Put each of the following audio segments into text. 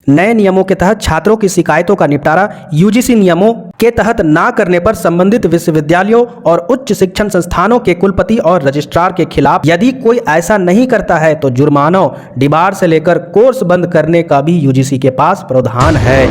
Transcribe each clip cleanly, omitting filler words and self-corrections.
नए नियमों के तहत छात्रों की शिकायतों का निपटारा यूजीसी नियमों के तहत ना करने पर संबंधित विश्वविद्यालयों और उच्च शिक्षण संस्थानों के कुलपति और रजिस्ट्रार के खिलाफ यदि कोई ऐसा नहीं करता है तो जुर्मानों, डिबार से लेकर कोर्स बंद करने का भी यूजीसी के पास प्रावधान है।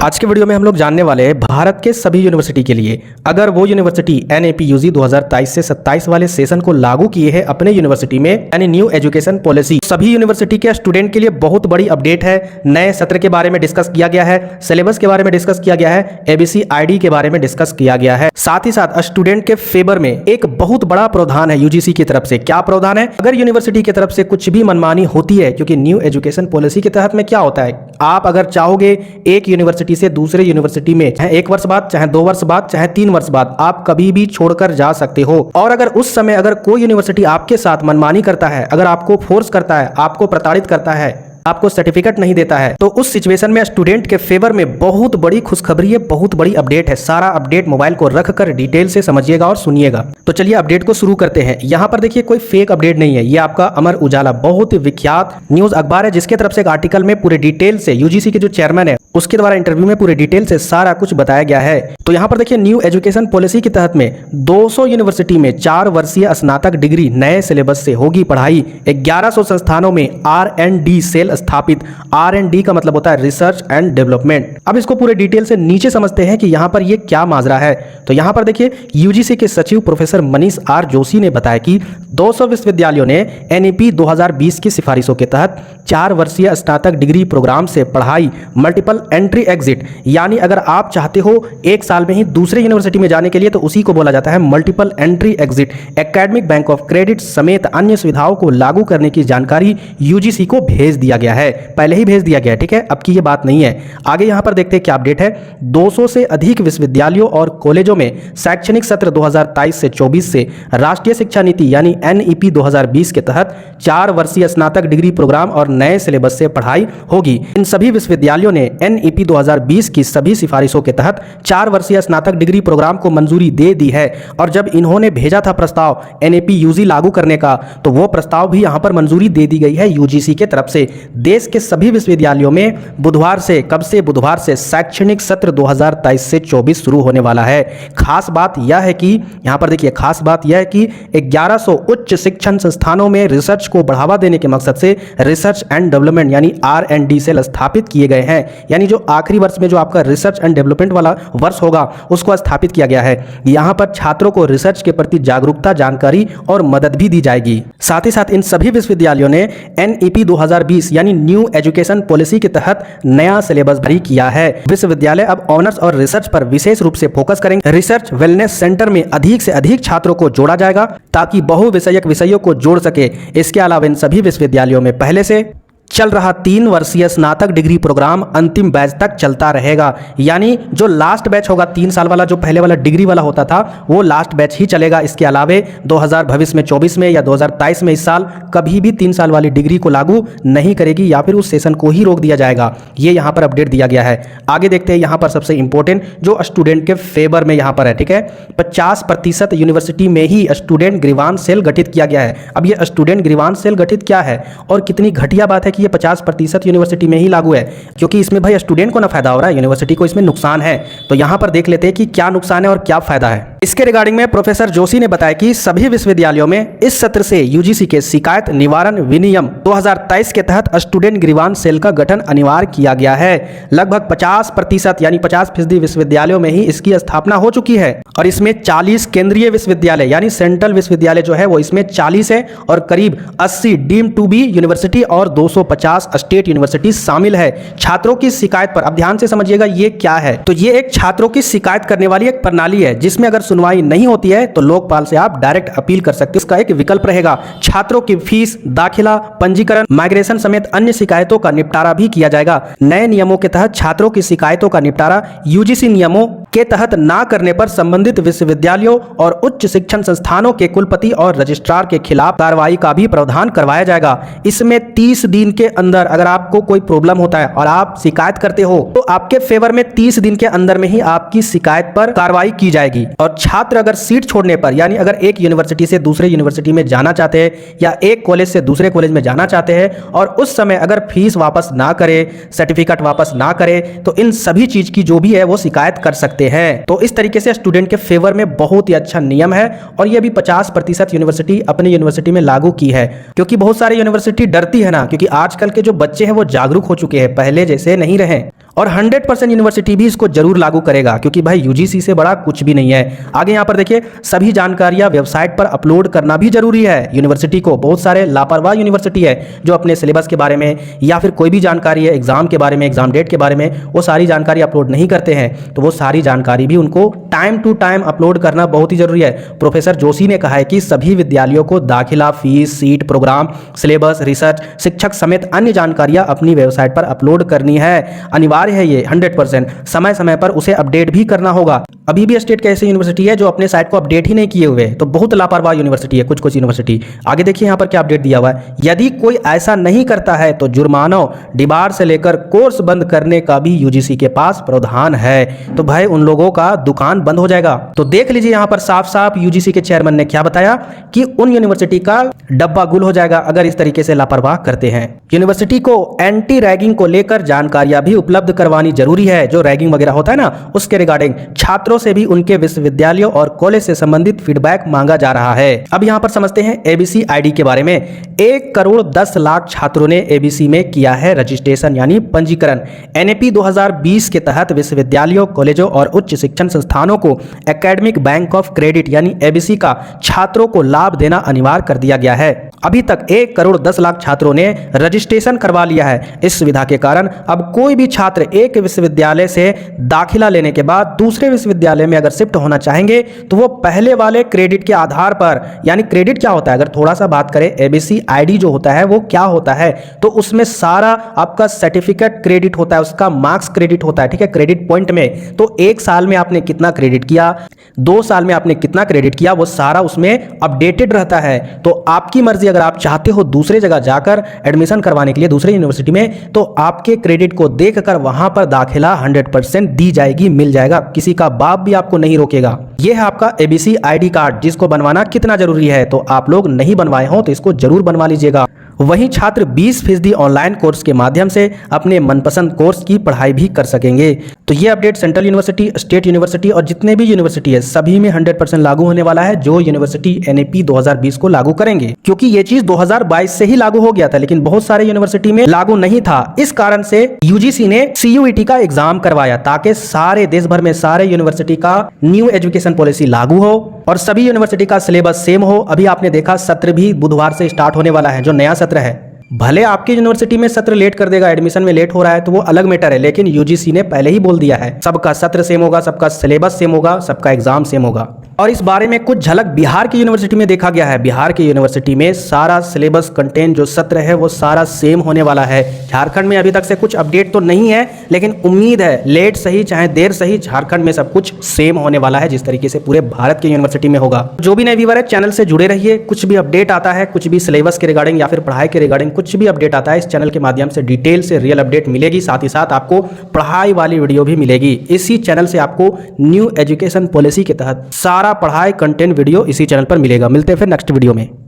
आज के वीडियो में हम लोग जानने वाले हैं भारत के सभी यूनिवर्सिटी के लिए अगर वो यूनिवर्सिटी NAP-UG 2023 से 27 वाले सेशन को लागू किए हैं अपने यूनिवर्सिटी में यानी न्यू एजुकेशन पॉलिसी। सभी यूनिवर्सिटी के स्टूडेंट के लिए बहुत बड़ी अपडेट है। नए सत्र के बारे में डिस्कस किया गया है, सिलेबस के बारे में डिस्कस किया गया है, ABCID के बारे में डिस्कस किया गया है। साथ ही साथ स्टूडेंट के फेवर में एक बहुत बड़ा प्रावधान है यूजीसी की तरफ से। क्या प्रावधान है? अगर यूनिवर्सिटी की तरफ से कुछ भी मनमानी होती है, क्योंकि न्यू एजुकेशन पॉलिसी के तहत में क्या होता है, आप अगर चाहोगे एक यूनिवर्सिटी से दूसरे यूनिवर्सिटी में चाहे 1 वर्ष बाद, चाहे 2 वर्ष बाद, चाहे 3 वर्ष बाद आप कभी भी छोड़कर जा सकते हो। और अगर उस समय अगर कोई यूनिवर्सिटी आपके साथ मनमानी करता है, अगर आपको फोर्स करता है, आपको प्रताड़ित करता है, आपको सर्टिफिकेट नहीं देता है, तो उस सिचुएशन में स्टूडेंट के फेवर में बहुत बड़ी खुशखबरी है, बहुत बड़ी अपडेट है। सारा अपडेट मोबाइल को रखकर डिटेल से समझिएगा और सुनिएगा। तो चलिए अपडेट को शुरू करते हैं। यहाँ पर देखिए कोई फेक अपडेट नहीं है, ये आपका अमर उजाला बहुत विख्यात न्यूज अखबार है, जिसके तरफ से एक आर्टिकल में पूरे डिटेल से यूजीसी के जो चेयरमैन है उसके द्वारा इंटरव्यू में पूरे डिटेल से सारा कुछ बताया गया है। तो यहाँ पर देखिए न्यू एजुकेशन पॉलिसी के तहत में 200 यूनिवर्सिटी में 4 वर्षीय स्नातक डिग्री नए सिलेबस से होगी पढ़ाई। 1100 संस्थानों में R&D सेल स्थापित। R&D का मतलब होता है रिसर्च एंड डेवलपमेंट। अब इसको पूरे डिटेल से नीचे समझते हैं कि यहाँ पर ये क्या माजरा है। तो यहाँ पर देखिए यूजीसी के सचिव प्रोफेसर मनीष R जोशी ने बताया कि 200 विश्वविद्यालयों ने NEP 2020 की सिफारिशों के तहत 4 वर्षीय स्नातक डिग्री प्रोग्राम से पढ़ाई मल्टीपल एंट्री एग्जिट, यानी अगर आप चाहते हो एक साल में ही दूसरे यूनिवर्सिटी में जाने के लिए तो उसी को बोला जाता है multiple entry exit. Academic bank of credit समेत अन्य सुविधाओं को लागू करने की जानकारी यूजीसी को भेज दिया गया है, पहले ही भेज दिया गया है, ठीक है, अब की ये बात नहीं है। आगे यहां पर देखते हैं क्या अपडेट है। 200 से अधिक विश्वविद्यालयों और कॉलेजों में शैक्षणिक सत्र 2023 से 24 से राष्ट्रीय शिक्षा नीति यानी NEP 2020 के तहत 4 वर्षीय स्नातक डिग्री प्रोग्राम और नए सिलेबस से पढ़ाई होगी। इन सभी विश्वविद्यालयों ने NEP 2020 की सभी सिफारिशों के तहत 4 वर्षीय स्नातक डिग्री प्रोग्राम को मंजूरी दे दी है। और जब इन्होंने भेजा था प्रस्ताव NAP-UG लागू करने का, तो वो प्रस्ताव भी यहां पर मंजूरी दे दी गई है यूजीसी के तरफ से। देश के सभी विश्वविद्यालयों में बुधवार से, कब से? बुधवार से शैक्षणिक सत्र 2023 से 24 शुरू होने वाला है। खास बात यह है कि यहां पर देखिए खास बात यह है कि 1100 उच्च शिक्षण संस्थानों में रिसर्च को बढ़ावा देने के मकसद से रिसर्च एंड डेवलपमेंट यानी R&D सेल स्थापित किए गए हैं। यानी जो आखिरी वर्ष में जो आपका रिसर्च एंड डेवलपमेंट वाला वर्ष होगा उसको स्थापित किया गया है। यहाँ पर छात्रों को रिसर्च के प्रति जागरूकता, जानकारी और मदद भी दी जाएगी। साथ ही साथ इन सभी विश्वविद्यालयों ने NEP 2020 यानी न्यू एजुकेशन पॉलिसी के तहत नया सिलेबस जारी किया है। विश्वविद्यालय अब ऑनर्स और रिसर्च पर विशेष रूप से फोकस करेंगे। रिसर्च वेलनेस सेंटर में अधिक से अधिक छात्रों को जोड़ा जाएगा ताकि बहुविषयक विषयों को जोड़ सके। इसके अलावा इन सभी विश्वविद्यालयों में पहले से चल रहा 3 वर्षीय स्नातक डिग्री प्रोग्राम अंतिम बैच तक चलता रहेगा। यानी जो लास्ट बैच होगा 3 साल वाला, जो पहले वाला डिग्री वाला होता था, वो लास्ट बैच ही चलेगा। इसके अलावे 2000 भविष्य में 24 में या 2023 में इस साल कभी भी 3 साल वाली डिग्री को लागू नहीं करेगी या फिर उस सेशन को ही रोक दिया जाएगा। ये यहाँ पर अपडेट दिया गया है। आगे देखते हैं यहाँ पर सबसे इंपॉर्टेंट जो स्टूडेंट के फेवर में यहाँ पर है, ठीक है, 50% यूनिवर्सिटी में ही स्टूडेंट ग्रीवांस सेल गठित किया गया है। अब ये स्टूडेंट ग्रीवांस सेल गठित क्या है और कितनी घटिया बात है कि ये 50% यूनिवर्सिटी में ही लागू है, क्योंकि इसमें भाई स्टूडेंट को ना फायदा हो रहा है, यूनिवर्सिटी को इसमें नुकसान है। तो यहां पर देख लेते हैं कि क्या नुकसान है और क्या फायदा है। इसके रिगार्डिंग में प्रोफेसर जोशी ने बताया कि सभी विश्वविद्यालयों में इस सत्र से यूजीसी के शिकायत निवारण विनियम 2023 के तहत स्टूडेंट ग्रीवांस सेल का गठन अनिवार्य किया गया है। लगभग 50% यानी 50% विश्वविद्यालयों में ही इसकी स्थापना हो चुकी है और इसमें 40 केंद्रीय विश्वविद्यालय यानी सेंट्रल विश्वविद्यालय जो है वो इसमें 40 है और करीब 80 डीम्ड टू बी यूनिवर्सिटी और 250 स्टेट यूनिवर्सिटी शामिल है। छात्रों की शिकायत पर अब ध्यान से समझिएगा ये क्या है। तो ये एक छात्रों की शिकायत करने वाली एक प्रणाली है, जिसमें अगर सुनवाई नहीं होती है तो लोकपाल से आप डायरेक्ट अपील कर सकते हैं। इसका एक विकल्प रहेगा। छात्रों की फीस, दाखिला, पंजीकरण, माइग्रेशन समेत अन्य शिकायतों का निपटारा भी किया जाएगा। नए नियमों के तहत छात्रों की शिकायतों का निपटारा यूजीसी नियमों के तहत ना करने पर संबंधित विश्वविद्यालयों और उच्च शिक्षण संस्थानों के कुलपति और रजिस्ट्रार के खिलाफ कार्रवाई का भी प्रावधान करवाया जाएगा। इसमें 30 दिन के अंदर अगर आपको कोई प्रॉब्लम होता है और आप शिकायत करते हो तो आपके फेवर में 30 दिन के अंदर में ही आपकी शिकायत पर कार्रवाई की जाएगी। और छात्र अगर सीट छोड़ने पर, यानी अगर एक यूनिवर्सिटी से दूसरे यूनिवर्सिटी में जाना चाहते हैं या एक कॉलेज से दूसरे कॉलेज में जाना चाहते हैं और उस समय अगर फीस वापस ना करे, सर्टिफिकेट वापस ना करे, तो इन सभी चीज की जो भी है वो शिकायत कर सकते हैं। तो इस तरीके से स्टूडेंट के फेवर में बहुत ही अच्छा नियम है और ये भी 50% यूनिवर्सिटी अपनी यूनिवर्सिटी में लागू की है, क्योंकि बहुत सारी यूनिवर्सिटी डरती है ना, क्योंकि आजकल के जो बच्चे हैं वो जागरूक हो चुके हैं, पहले जैसे नहीं रहे। और 100% यूनिवर्सिटी भी इसको जरूर लागू करेगा, क्योंकि भाई यूजीसी से बड़ा कुछ भी नहीं है। आगे यहाँ पर देखिए, सभी जानकारियां वेबसाइट पर अपलोड करना भी जरूरी है यूनिवर्सिटी को। बहुत सारे लापरवाह यूनिवर्सिटी है जो अपने सिलेबस के बारे में या फिर कोई भी जानकारी है एग्जाम के बारे में, एग्जाम डेट के बारे में, वो सारी जानकारी अपलोड नहीं करते हैं। तो वो सारी जानकारी भी उनको टाइम टू टाइम अपलोड करना बहुत ही जरूरी है। प्रोफेसर जोशी ने कहा है कि सभी विद्यालयों को दाखिला fees, seat, programme, syllabus, research, शिक्षक समेत अन्य जानकारियां अपनी वेबसाइट पर अपलोड करनी है। अनिवार्य है ये 100%। समय समय पर उसे अपडेट भी करना होगा। अभी भी स्टेट की ऐसी यूनिवर्सिटी है जो अपने साइट को अपडेट ही नहीं किए हुए, तो बहुत लापरवाह यूनिवर्सिटी है कुछ यूनिवर्सिटी। आगे देखिए यहाँ पर क्या अपडेट दिया हुआ है। यदि कोई ऐसा नहीं करता है तो जुर्मानों, डिबार से लेकर कोर्स बंद करने का भी यूजीसी के पास प्रावधान है। तो भाई उन लोगों का दुकान बंद हो जाएगा। तो देख लीजिए यहाँ पर साफ साफ यूजीसी के चेयरमैन ने क्या बताया कि उन यूनिवर्सिटी का डब्बा गुल हो जाएगा अगर इस तरीके से लापरवाह करते हैं। यूनिवर्सिटी को एंटी रैगिंग को लेकर जानकारियां भी उपलब्ध करवानी जरूरी है। जो रैगिंग वगैरह होता है ना, उसके रिगार्डिंग छात्रों से भी उनके विश्वविद्यालयों और कॉलेज से संबंधित फीडबैक मांगा जा रहा है। अब यहाँ पर समझते हैं एबीसी आईडी के बारे में। 1,10,00,000 छात्रों ने एबीसी में किया है रजिस्ट्रेशन यानी पंजीकरण। एनएपी 2020 के तहत विश्वविद्यालयों, कॉलेजों और उच्च शिक्षण संस्थानों को एकेडमिक बैंक ऑफ क्रेडिट यानी एबीसी का छात्रों को लाभ देना अनिवार्य कर दिया गया है। अभी तक 1,10,00,000 छात्रों ने रजिस्ट्रेशन करवा लिया है। इस सुविधा के कारण अब कोई भी छात्र एक विश्वविद्यालय से दाखिला लेने के बाद दूसरे विश्वविद्यालय में अगर शिफ्ट होना चाहेंगे तो वो पहले वाले क्रेडिट के आधार पर, यानी क्रेडिट क्या होता है, अगर थोड़ा सा बात करें एबीसी आईडी जो होता है वो क्या होता है, तो उसमें सारा आपका सर्टिफिकेट क्रेडिट होता है, उसका मार्क्स क्रेडिट होता है। ठीक है, क्रेडिट पॉइंट में तो 1 साल में आपने कितना क्रेडिट किया, 2 साल में आपने कितना क्रेडिट किया, वो सारा उसमें अपडेटेड रहता है। तो आपकी मर्जी, अगर आप चाहते हो दूसरे जगह जाकर एडमिशन करवाने के लिए दूसरे यूनिवर्सिटी में, तो आपके क्रेडिट को देखकर वहां पर दाखिला 100% दी जाएगी, मिल जाएगा। किसी का बाप भी आपको नहीं रोकेगा। यह है आपका एबीसी आईडी कार्ड, जिसको बनवाना कितना जरूरी है। तो आप लोग नहीं बनवाए हो तो इसको जरूर बनवा लीजिएगा। वहीं छात्र 20% ऑनलाइन कोर्स के माध्यम से अपने मनपसंद कोर्स की पढ़ाई भी कर सकेंगे। तो ये update central university, state university और जितने भी यूनिवर्सिटी है सभी में 100% लागू होने वाला है, जो यूनिवर्सिटी एनएपी 2020 को लागू करेंगे। क्योंकि ये चीज 2022 से ही लागू हो गया था, लेकिन बहुत सारे यूनिवर्सिटी में लागू नहीं था। इस कारण से यूजीसी ने सीयूईटी का एग्जाम करवाया ताकि सारे देश भर में सारे यूनिवर्सिटी का न्यू एजुकेशन पॉलिसी लागू हो और सभी यूनिवर्सिटी का सिलेबस सेम हो। अभी आपने देखा सत्र भी बुधवार से स्टार्ट होने वाला है, जो नया सत्र है। भले आपकी यूनिवर्सिटी में सत्र लेट कर देगा, एडमिशन में लेट हो रहा है तो वो अलग मैटर है, लेकिन यूजीसी ने पहले ही बोल दिया है सबका सत्र सेम होगा, सबका सिलेबस सेम होगा, सबका एग्जाम सेम होगा। और इस बारे में कुछ झलक बिहार की यूनिवर्सिटी में देखा गया है। बिहार की यूनिवर्सिटी में सारा सिलेबस कंटेंट जो सत्र है वो सारा सेम होने वाला है। झारखंड में अभी तक से कुछ अपडेट तो नहीं है, लेकिन उम्मीद है लेट सही चाहे देर सही झारखंड में सब कुछ सेम होने वाला है, जिस तरीके से पूरे भारत की यूनिवर्सिटी में होगा। जो भी नए व्यूअर है चैनल से जुड़े रहिए। कुछ भी अपडेट आता है, कुछ भी सिलेबस के रिगार्डिंग या फिर पढ़ाई के रिगार्डिंग कुछ भी अपडेट आता है, इस चैनल के माध्यम से डिटेल से रियल अपडेट मिलेगी। साथ ही साथ आपको पढ़ाई वाली वीडियो भी मिलेगी। इसी चैनल से आपको न्यू एजुकेशन पॉलिसी के तहत सारा पढ़ाई कंटेंट वीडियो इसी चैनल पर मिलेगा। मिलते हैं फिर नेक्स्ट वीडियो में।